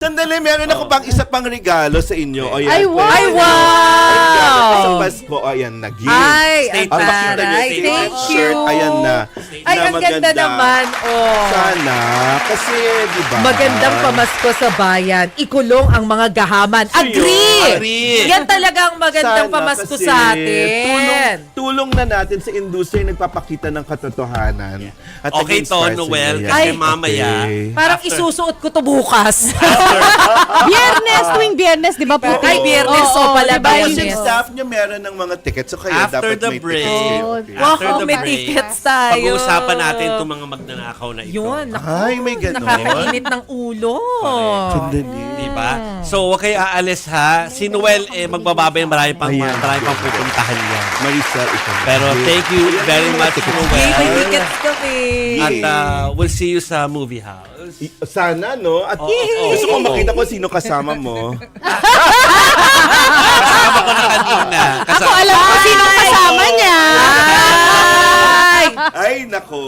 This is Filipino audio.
Sandali, meron ako bang isa pang regalo sa inyo. O, yan, Ay, wow! pwede. Ay, wow! Regalo sa Pasko. O, ayan, nag-gift. Ay, Ang ang makita niyo taray. sa Thank shirt, you. ayan na. Ay, na ang ganda naman. Oh. Sana. Kasi, di ba? Magandang pamasko sa bayan. Ikulong ang mga gahaman. Agree! Agree. Yan talagang magandang Sana, pamasko kasi sa atin. Tulong na natin sa industriya yung nagpapakita ng katotohanan. At Okay to, nag-inspire sa Noel, inyo yan. kasi Ay, mamaya, okay. Parang isusuot ko to bukas. Biyernes, tuwing biyernes, di ba po? Ay, Biyernes, Oo, so pala diba? Tapos Biyernes. yung staff nyo meron ng mga tickets. So kaya After dapat the may break. tickets kayo. Oh, Okay. Wow, After the may break, tickets tayo. pag-uusapan natin itong mga magnanakaw na ito. Yun, naku, Ay, may ganon. nakakainit ng ulo. Sandali. Diba? So, huwag kayo aalis ha. Si Noel, magbababay, marami pang Ayan. pupuntahan yan. Marisa, ito. Pero thank you very much, Yay, may Noel. tickets kami. At we'll see you sa movie house. Sana, no? At gusto ko makita ko sino kasama mo. Kasama ko na kanina. Ako alam ko sino kasama niya. Ay! Ay, nako.